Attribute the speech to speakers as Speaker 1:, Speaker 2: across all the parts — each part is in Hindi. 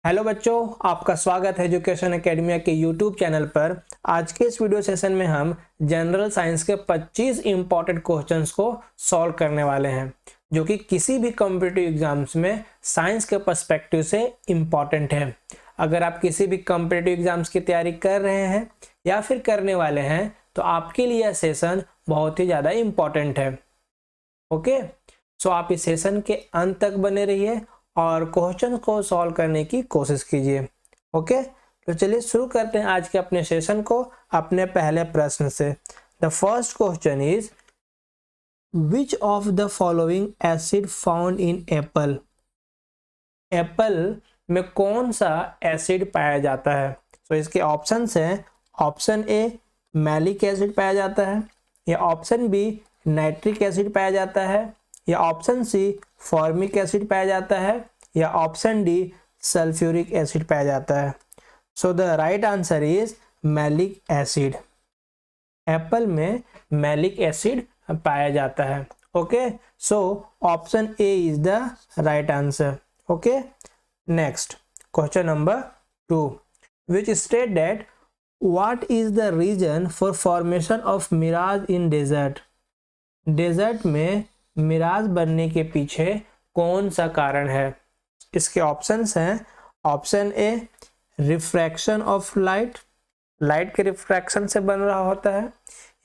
Speaker 1: हेलो बच्चों, आपका स्वागत है एजुकेशन एकेडमी के यूट्यूब चैनल पर। आज के इस वीडियो सेशन में हम जनरल साइंस के 25 इंपॉर्टेंट क्वेश्चंस को सॉल्व करने वाले हैं, जो कि किसी भी कॉम्पिटिटिव एग्जाम्स में साइंस के पर्सपेक्टिव से इम्पॉर्टेंट है। अगर आप किसी भी कॉम्पिटिटिव एग्जाम्स की तैयारी कर रहे हैं या फिर करने वाले हैं तो आपके लिए यह सेशन बहुत ही ज़्यादा इम्पॉर्टेंट है। ओके, सो आप इस सेशन के अंत तक बने रहिए और क्वेश्चन को सॉल्व करने की कोशिश कीजिए। ओके, तो चलिए शुरू करते हैं आज के अपने सेशन को अपने पहले प्रश्न से। The first question is which of the following acid found in Apple. Apple में कौन सा एसिड पाया जाता है? तो इसके ऑप्शंस हैं, ऑप्शन ए मैलिक एसिड पाया जाता है, या ऑप्शन बी नाइट्रिक एसिड पाया जाता है, या ऑप्शन सी फॉर्मिक एसिड पाया जाता है, या ऑप्शन डी सल्फ्यूरिक एसिड पाया जाता है। So the right answer is malic acid. Apple में मैलिक एसिड पाया जाता है। Okay, so option A is the right answer. Okay, next question number 2, which state that what is the reason for formation of mirage in desert. Desert में मिराज बनने के पीछे कौन सा कारण है? इसके ऑप्शंस हैं, option A refraction of light, light के रिफ्रैक्शन से बन रहा होता है,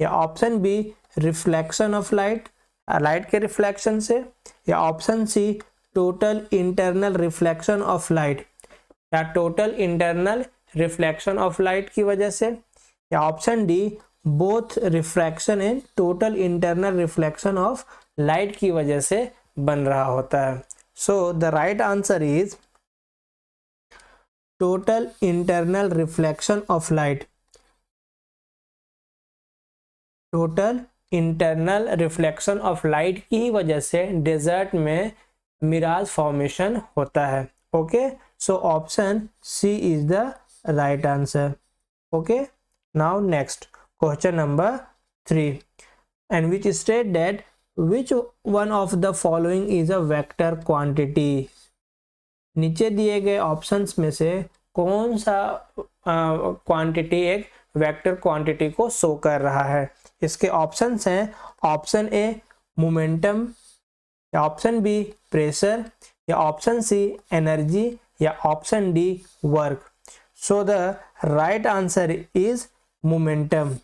Speaker 1: या option B reflection of light, light के रिफ्लेक्शन से, या option C total internal reflection of light, या total internal reflection of light की वजह से, या option D both refraction and total internal reflection of light की वजह से बन रहा होता है। So the right answer is total internal reflection of light. Total internal reflection of light की ही वजह से डेजर्ट में मिराज फॉर्मेशन होता है। Okay, so option C is the right answer. Okay, now next question number 3, and which state that which one of the following is a vector quantity। नीचे दिए गए ऑप्शंस में से कौन सा क्वांटिटी एक वेक्टर क्वांटिटी को शो कर रहा है? इसके ऑप्शंस हैं, ऑप्शन ए मोमेंटम, या ऑप्शन बी प्रेशर, या ऑप्शन सी एनर्जी, या option D work. So the right answer is momentum.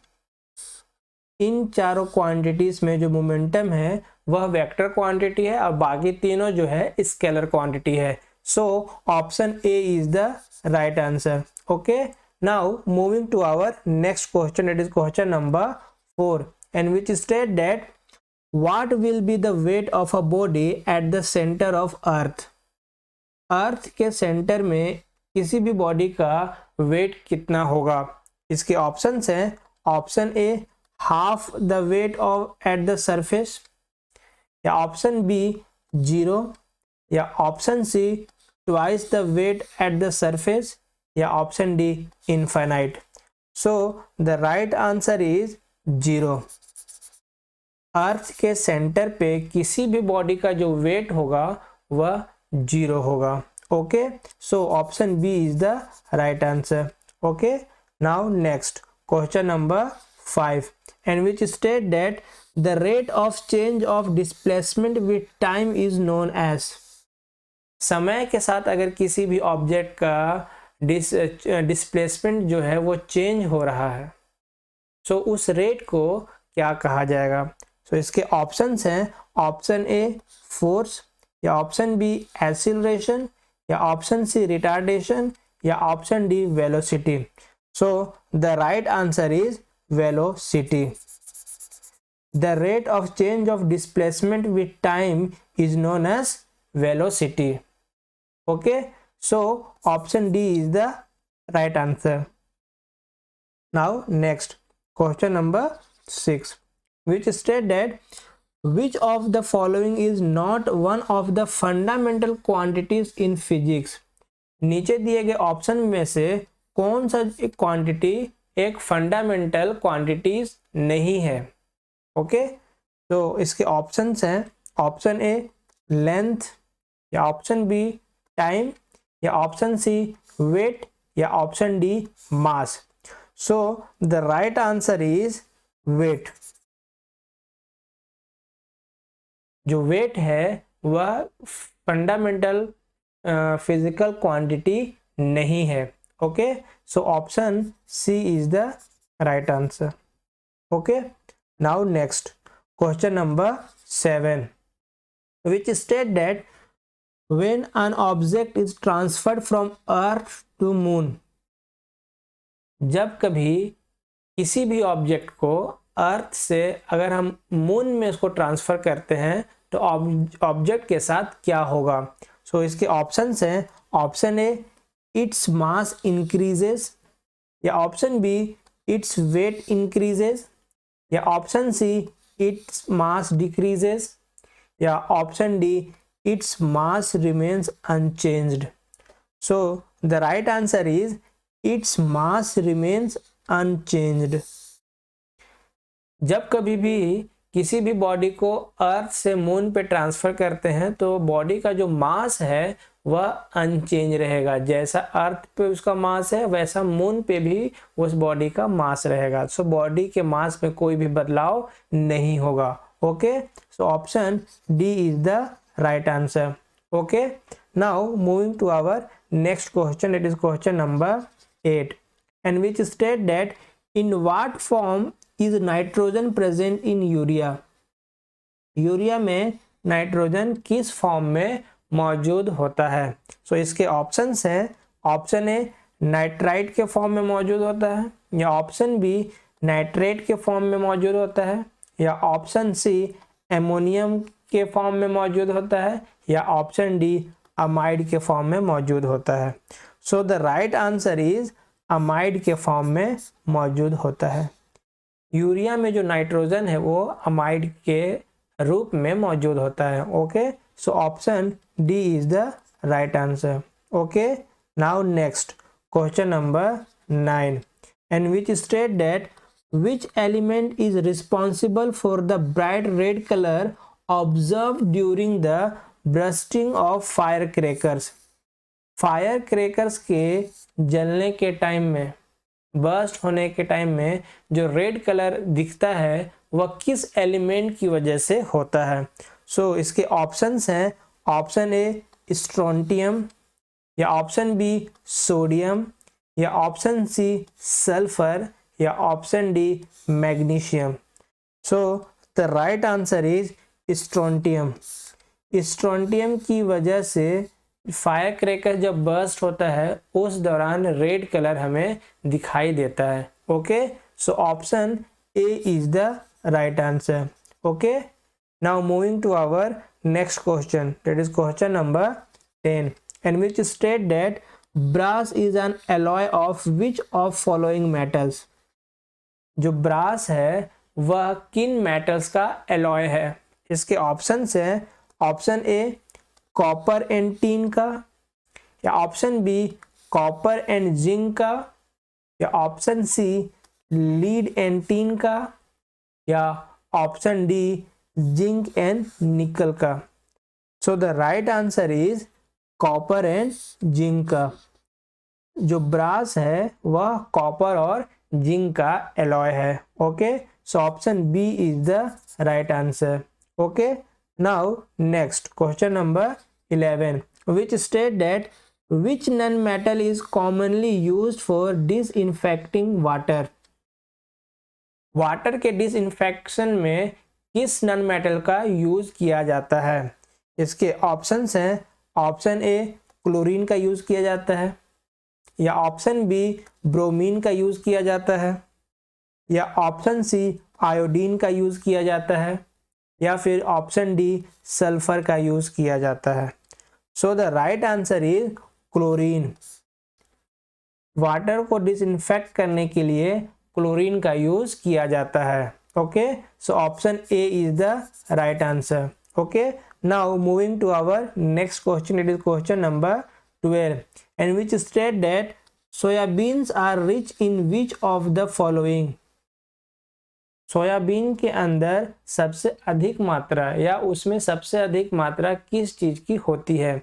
Speaker 1: इन चारों क्वांटिटीज में जो मोमेंटम है वह वेक्टर क्वांटिटी है और बाकी तीनों जो है स्केलर क्वांटिटी है। So option A is the right answer. Okay, now moving to our next question, it is question number 4, and which state that what will be the weight of a body at the centre of earth. Earth के सेंटर में किसी भी बॉडी का वेट कितना होगा? इसके ऑप्शंस हैं, option A half the weight of at the surface, या ऑप्शन बी 0, या option C twice the weight at the surface, या option D infinite. So the right answer is 0। Earth के सेंटर पे किसी भी बॉडी का जो वेट होगा वह 0 होगा। Okay, so option B is the right answer. Okay, now next question number 5, and which state that the rate of change of displacement with time is known as। समय के साथ अगर किसी भी ऑब्जेक्ट का डिस्प्लेसमेंट जो है वो चेंज हो रहा है, सो उस रेट को क्या कहा जाएगा? सो इसके ऑप्शंस हैं, ऑप्शन ए फोर्स, या ऑप्शन बी एक्सीलरेशन, या ऑप्शन सी रिटार्डेशन, या option D velocity. So the right answer is velocity। The rate of change of displacement with time is known as velocity। Okay, so option D is the right answer। Now next question number 6, which state that which of the following is not one of the fundamental quantities in physics। नीचे दिए गए ऑप्शन में से कौन सा क्वांटिटी एक फंडामेंटल क्वांटिटीज नहीं है? ओके, तो इसके ऑप्शंस हैं, ऑप्शन ए लेंथ, या ऑप्शन बी टाइम, या ऑप्शन सी वेट या option D mass. So the right answer is weight. जो वेट है वह फंडामेंटल फिजिकल क्वांटिटी नहीं है। Okay, so option C is the right answer. Okay, now next question number 7, which state that when an object is transferred from earth to moon, जब कभी किसी भी ऑब्जेक्ट को अर्थ से अगर हम मून में उसको ट्रांसफर करते हैं तो ऑब्जेक्ट के साथ क्या होगा। सो इसके ऑप्शंस हैं, option A its mass increases, या option B its weight increases, या option C its mass decreases, या option D its mass remains unchanged. So the right answer is its mass remains unchanged. जब कभी भी किसी भी बॉडी को अर्थ से मून पे ट्रांसफर करते हैं तो बॉडी का जो मास है वह अनचेंज रहेगा। जैसा अर्थ पे उसका मास है वैसा मून पे भी उस बॉडी का मास रहेगा। सो बॉडी के मास में कोई भी बदलाव नहीं होगा। Okay, so option D is the right answer. Okay, now moving to our next question, it is question number 8, and which state that in what form is nitrogen present in urea. Urea में नाइट्रोजन किस फॉर्म में मौजूद होता है। सो इसके ऑप्शंस हैं, ऑप्शन ए नाइट्राइट के फॉर्म में मौजूद होता है, या ऑप्शन बी नाइट्रेट के फॉर्म में मौजूद होता है, या ऑप्शन सी एमोनियम के फॉर्म में मौजूद होता है, या ऑप्शन डी अमाइड के फॉर्म में मौजूद होता है। So the right answer is amide के फॉर्म में मौजूद होता है। यूरिया में जो नाइट्रोजन है वो अमाइड के रूप में मौजूद होता है। Okay, so option D is the right answer. Okay, now next question number 9, and which state that which element is responsible for the bright red color observed during the bursting of firecrackers। फायरक्रैकर्स के जलने के टाइम में, बर्स्ट होने के टाइम में जो रेड कलर दिखता है वह किस एलिमेंट की वजह से होता है। सो इसके ऑप्शंस हैं, ऑप्शन ए स्ट्रोंटियम, या ऑप्शन बी सोडियम, या ऑप्शन सी सल्फर, या option D magnesium. So the right answer is strontium. Strontium की वजह से फायर क्रैकर जब बर्स्ट होता है उस दौरान रेड कलर हमें दिखाई देता है। Okay, so option A is the right answer. Okay, now moving to our next question, that is question number 10, and which state that brass is an alloy of which of following metals. जो ब्रास है वह किन मेटल्स का एलॉय है। इसके ऑप्शंस हैं, option A copper and tin का, या option B copper and zinc का, या option C lead and tin का, या option D zinc and nickel का। So the right answer is copper and zinc का। जो ब्रास है वह कॉपर और जिंक का एलॉय है। Okay, so option B is the right answer. Okay, now next question number 11, which state that which non-metal is commonly used for disinfecting water। Water के डिसइंफेक्शन में किस नॉन मेटल का यूज किया जाता है। इसके ऑप्शंस हैं, ऑप्शन ए क्लोरीन का यूज किया जाता है, या ऑप्शन बी ब्रोमीन का यूज किया जाता है, या ऑप्शन सी आयोडीन का यूज किया जाता है, या फिर ऑप्शन डी सल्फर का यूज किया जाता है। So the right answer is chlorine. Water को डिसइंफेक्ट करने के लिए क्लोरीन का यूज किया जाता है। Okay, so option A is the right answer. Okay, now moving to our next question, it is question number 12, and which state that soyabeans are rich in which of the following। Soybean के अंदर सबसे अधिक मात्रा या उसमें सबसे अधिक मात्रा किस चीज की होती है।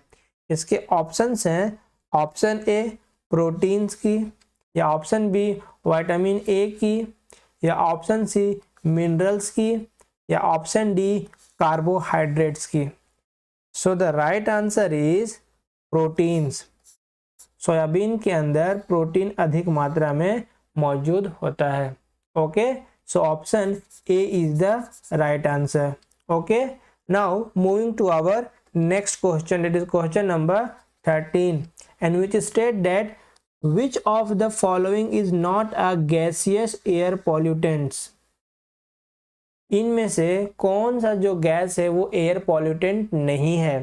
Speaker 1: इसके ऑप्शंस हैं, ऑप्शन ए प्रोटीन्स की, या ऑप्शन बी विटामिन ए की, या ऑप्शन सी मिनरल्स की, या ऑप्शन डी कार्बोहाइड्रेट्स की। So the right answer is proteins. Soybean के अंदर प्रोटीन अधिक मात्रा में मौजूद होता है। Okay, so option A is the right answer. Okay, now moving to our next question, it is question number 13 and which state that which of the following is not a gaseous air pollutants। इनमें से कौन सा जो गैस है वो एयर पॉल्यूटेंट नहीं है।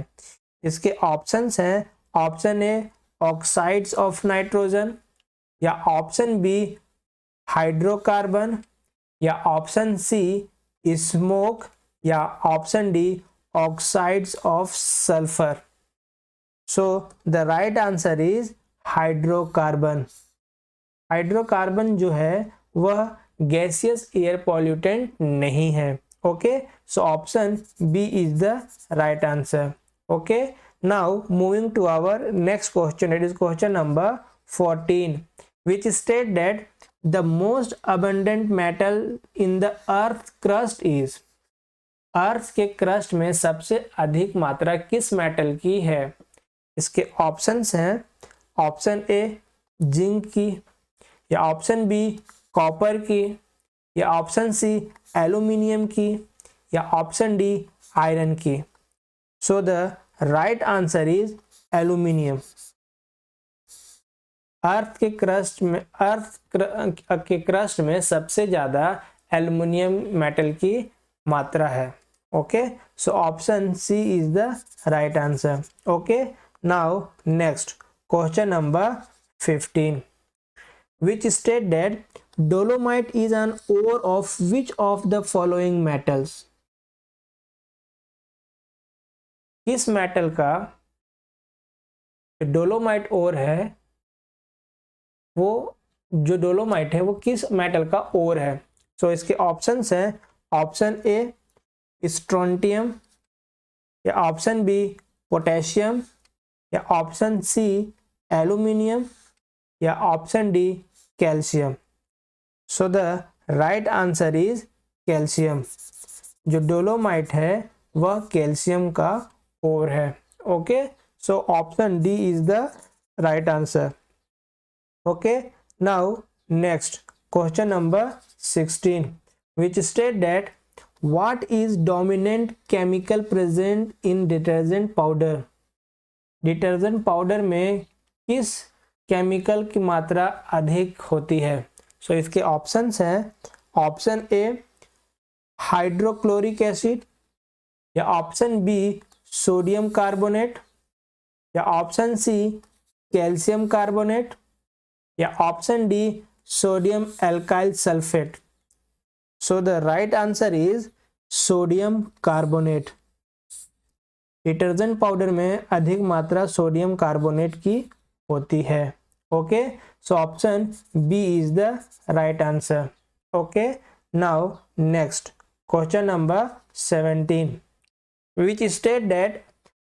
Speaker 1: इसके ऑप्शंस हैं, option A oxides of nitrogen, या ऑप्शन बी हाइड्रोकार्बन, या ऑप्शन सी स्मोक, या option D oxides of sulphur. So the right answer is hydrocarbon. Hydrocarbon जो है वह गैसियस एयर पॉल्यूटेंट नहीं है। Okay, so option B is the right answer. Okay, now moving to our next question, it is question number 14 which state that the most abundant metal in the earth crust is। अर्थ के क्रस्ट में सबसे अधिक मात्रा किस मेटल की है। इसके ऑप्शंस हैं, ऑप्शन ए जिंक की, या ऑप्शन बी कॉपर की, या ऑप्शन सी एल्यूमिनियम की, या ऑप्शन डी आयरन की। So the right answer is aluminium. Earth के क्रस्ट में सबसे ज्यादा एल्युमिनियम मेटल की मात्रा है। Okay, so option C is the right answer. Okay, now next question number 15 which state that dolomite is an ore of which of the following metals। किस मेटल का डोलोमाइट ओर है, वो जो डोलोमाइट है वो किस मेटल का ओर है। सो इसके ऑप्शंस हैं, ऑप्शन ए स्ट्रोंटियम, या ऑप्शन बी पोटेशियम, या ऑप्शन सी एल्यूमिनियम, या option D calcium. So the right answer is calcium. जो डोलोमाइट है वह कैल्शियम का ओर है। Okay, so option D is the right answer. Okay, now next question number 16 which state that what is dominant chemical present in detergent powder। Detergent powder में किस केमिकल की मात्रा अधिक होती है। सो इसके ऑप्शंस हैं, ऑप्शन ए हाइड्रोक्लोरिक एसिड, या ऑप्शन बी सोडियम कार्बोनेट, या ऑप्शन सी कैल्शियम कार्बोनेट, या option D sodium alkyl sulphate. So the right answer is sodium carbonate. Detergent powder में अधिक मात्रा सोडियम कार्बोनेट की होती है। Okay, so option B is the right answer. Okay, now next question number 17 which state that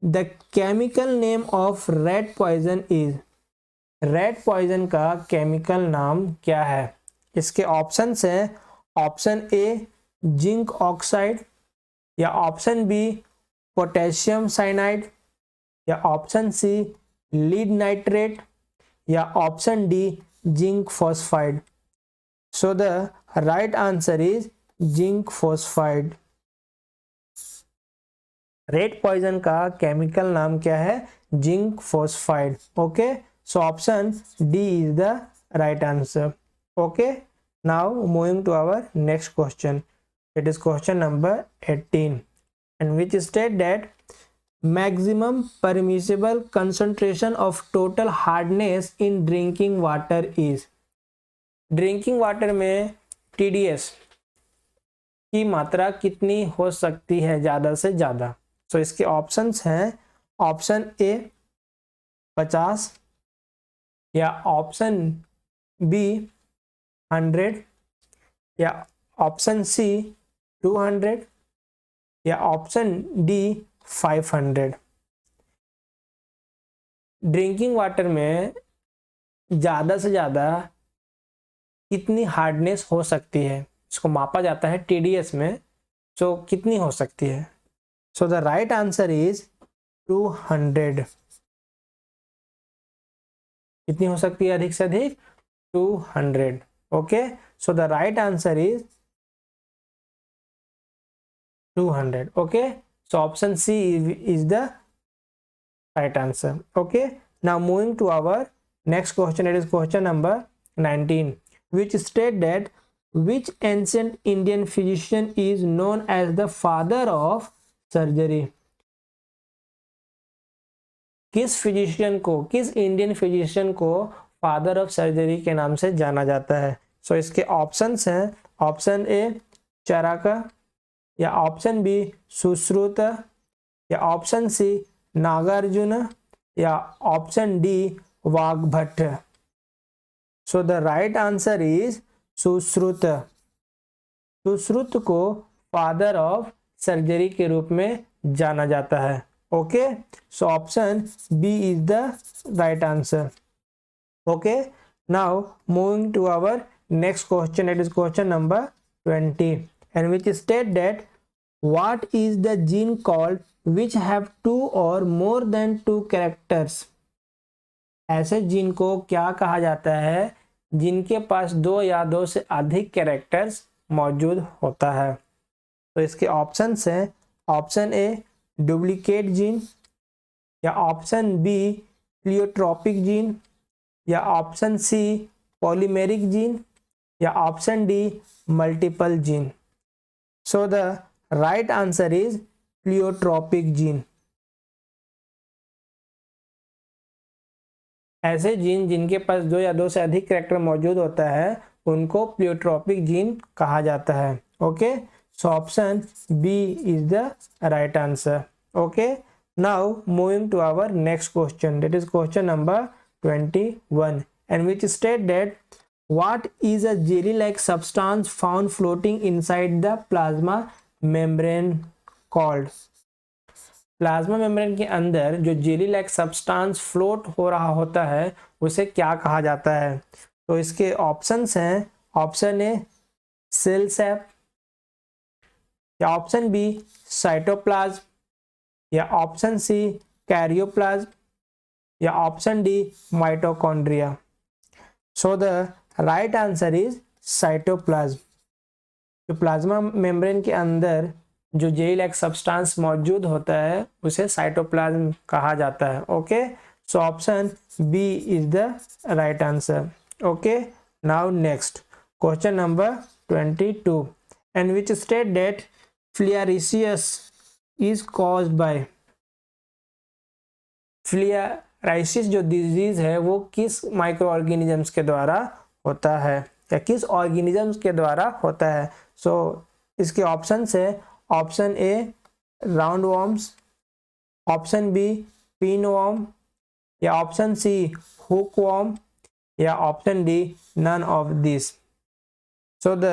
Speaker 1: the chemical name of red poison is। Red poison का केमिकल नाम क्या है। इसके ऑप्शंस हैं, ऑप्शन ए जिंक ऑक्साइड, या ऑप्शन बी पोटेशियम साइनाइड, या ऑप्शन सी लीड नाइट्रेट, या option D zinc phosphide. So the right answer is zinc phosphide. Red poison का केमिकल नाम क्या है, zinc phosphide. Okay, so option D is the right answer. Okay, now moving to our next question, it is question number 18 and which state that maximum permissible concentration of total hardness in drinking water is। Drinking water में TDS की मात्रा कितनी हो सकती है ज़्यादा से ज़्यादा। सो इसके ऑप्शंस हैं, ऑप्शन ए 50, या ऑप्शन बी 100, या ऑप्शन सी 200, या ऑप्शन डी 500। ड्रिंकिंग वाटर में ज़्यादा से ज़्यादा कितनी हार्डनेस हो सकती है, इसको मापा जाता है TDS में, सो कितनी हो सकती है? So the right answer is 200। कितनी हो सकती है अधिक से अधिक? 200। Okay, so the right answer is 200. Okay, so option C is the right answer. Okay, now moving to our next question. It is question number 19, which state that which ancient Indian physician is known as the father of surgery? किस इंडियन फिजिशियन को फादर ऑफ सर्जरी के नाम से जाना जाता है? सो इसके ऑप्शंस हैं, ऑप्शन ए चरका, या ऑप्शन बी सुश्रुत, या ऑप्शन सी नागार्जुन, या option D Vagbhata. So the right answer is Sushruta. Sushruta को फादर ऑफ सर्जरी के रूप में जाना जाता है। Okay, so option B is the right answer. Okay, now moving to our next question, it is question number 20, and which state that what is the gene called which have 2 or more than 2 characters? ऐसे जीन को क्या कहा जाता है जिनके पास 2 या 2 से अधिक कैरेक्टर्स मौजूद होता है? तो इसके ऑप्शंस हैं, ऑप्शन ए डुप्लीकेट जीन, या ऑप्शन बी प्लियोट्रॉपिक जीन, या ऑप्शन सी पॉलीमेरिक जीन, या option D multiple gene. So the right answer is pleiotropic gene. ऐसे जीन जिनके पास 2 या 2 से अधिक कैरेक्टर मौजूद होता है उनको प्लियोट्रॉपिक जीन कहा जाता है। Okay, so option B is the right answer. Okay, now moving to our next question, that is question number 21, and which state that what is a jelly like substance found floating inside the plasma membrane called? Plasma membrane के अंदर जो जेली लाइक सब्सटेंस फ्लोट हो रहा होता है उसे क्या कहा जाता है? तो इसके ऑप्शंस हैं, ऑप्शन ए सेल सैप, या ऑप्शन बी साइटोप्लाज्म, या ऑप्शन सी कैरियोप्लाज्म, या option D mitochondria. So the right answer is cytoplasm. जो प्लाज्मा मेम्ब्रेन के अंदर जो जेल लाइक सब्सटेंस मौजूद होता है उसे साइटोप्लाज्म कहा जाता है। Okay, so option B is the right answer. Okay, now next question number 22, and which state that filariasis is caused by? Filariasis जो डिजीज है वो किस माइक्रो ऑर्गेनिजम्स के द्वारा होता है, या किस ऑर्गेनिजम्स के द्वारा होता है? सो इसके ऑप्शन है, option A round worms, option B pin worm, या ऑप्शन सी हुक वॉर्म, या option D none of this. So the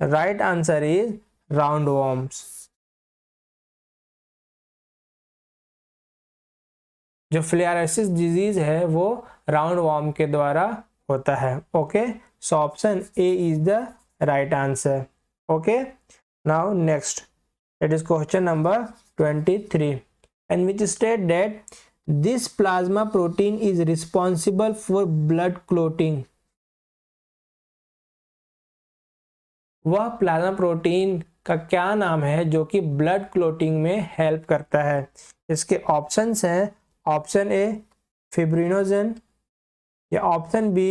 Speaker 1: right answer is round worms. जो फिलियाराइसिस डिजीज है वो राउंड वॉर्म के द्वारा होता है। Okay, so option A is the right answer. Okay, now next, it is question number 23, and which state that this plasma protein is responsible for blood clotting? वह प्लाज्मा प्रोटीन का क्या नाम है जो कि ब्लड क्लोटिंग में हेल्प करता है? इसके ऑप्शंस हैं, ऑप्शन ए फिब्रिनोजन, या ऑप्शन बी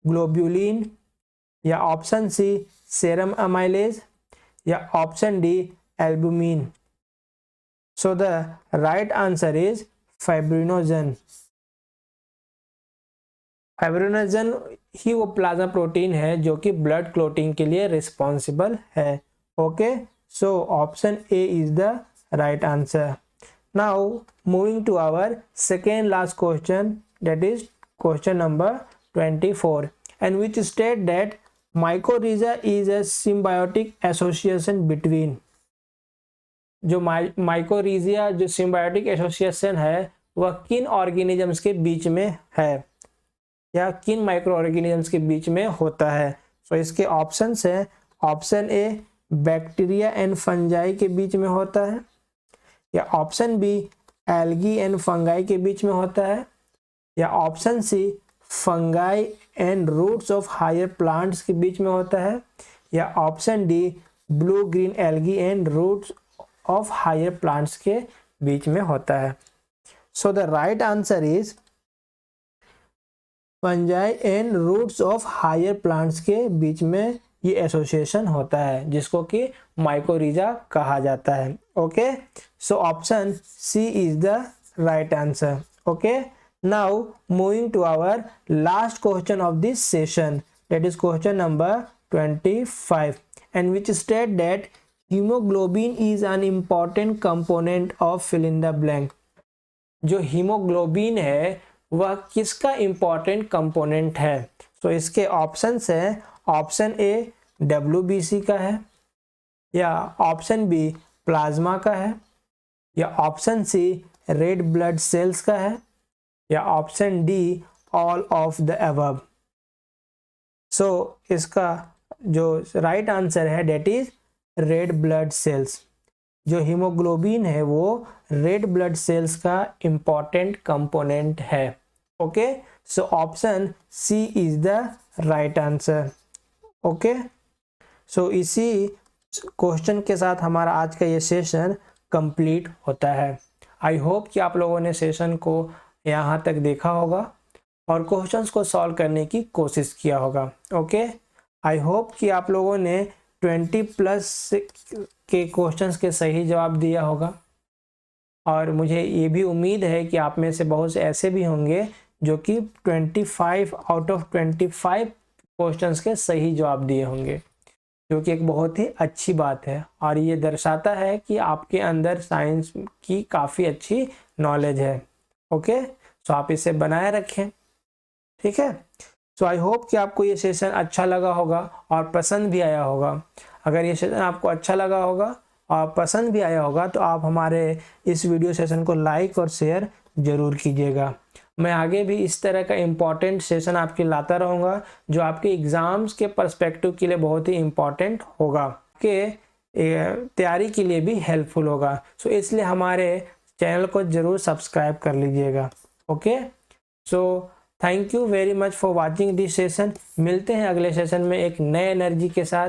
Speaker 1: ग्लोब्यूलिन, या ऑप्शन सी सेरम अमाइलेज, या option D albumin. So the right answer is fibrinogen. Fibrinogen ही वो प्लाज्मा प्रोटीन है जो कि ब्लड क्लोटिंग के लिए रिस्पॉन्सिबल है। Okay, so option A is the right answer. Now moving to our second last question, that is question number 24, and which state that mycorrhiza is a symbiotic association between? जो माइकोरिजिया जो सिम्बायोटिक एसोसिएशन है वह किन ऑर्गेनिजम्स के बीच में है या किन माइक्रो ऑर्गेनिजम्स के बीच में होता है। तो इसके ऑप्शंस है, option A bacteria and fungi के बीच में होता है, या option B algae and fungi के बीच में होता है, या option C fungi and roots of higher plants के बीच में होता है, या option D blue green algae and roots of higher plants के बीच में होता है। So the right answer is fungi and roots of higher plants के बीच में ये एसोसिएशन होता है, जिसको कि माइकोरिजा कहा जाता है। Okay, so option C is the right answer. Okay, now moving to our last question of this session, that is question number 25, and which state that hemoglobin is an important component of fill in the blank। जो हीमोग्लोबिन है वह किसका इंपॉर्टेंट कंपोनेंट है। तो इसके ऑप्शंस है, ऑप्शन ए WBC का है, या ऑप्शन बी प्लाज्मा का है, या option C red blood cells का है, या option D all of the above. So इसका जो राइट आंसर है that is red blood cells. जो हीमोग्लोबिन है वो रेड ब्लड सेल्स का इंपॉर्टेंट कंपोनेंट है। Okay, so option C is the right answer. Okay, so इसी क्वेश्चन के साथ हमारा आज का ये सेशन कंप्लीट होता है। आई होप कि आप लोगों ने सेशन को यहाँ तक देखा होगा और क्वेश्चंस को सॉल्व करने की कोशिश किया होगा। ओके, आई होप कि आप लोगों ने 20+ के क्वेश्चंस के सही जवाब दिया होगा, और मुझे ये भी उम्मीद है कि आप में से बहुत से ऐसे भी होंगे जो कि 25 आउट ऑफ 25 क्वेश्चंस के सही जवाब दिए होंगे, जो कि एक बहुत ही अच्छी बात है, और ये दर्शाता है कि आपके अंदर साइंस की काफ़ी अच्छी नॉलेज है। ओके, सो आप इसे बनाए रखें, ठीक है। सो आई होप कि आपको ये सेशन अच्छा लगा होगा और पसंद भी आया होगा। अगर ये सेशन आपको अच्छा लगा होगा और पसंद भी आया होगा तो आप हमारे इस वीडियो सेशन को लाइक और शेयर ज़रूर कीजिएगा। मैं आगे भी इस तरह का इम्पॉर्टेंट सेशन आपके लाता रहूँगा, जो आपके एग्ज़ाम्स के पर्सपेक्टिव के लिए बहुत ही इम्पॉर्टेंट होगा, के तैयारी के लिए भी हेल्पफुल होगा। सो इसलिए हमारे चैनल को ज़रूर सब्सक्राइब कर लीजिएगा। Okay, so thank you very much for watching this session. मिलते हैं अगले सेशन में एक नए एनर्जी के साथ।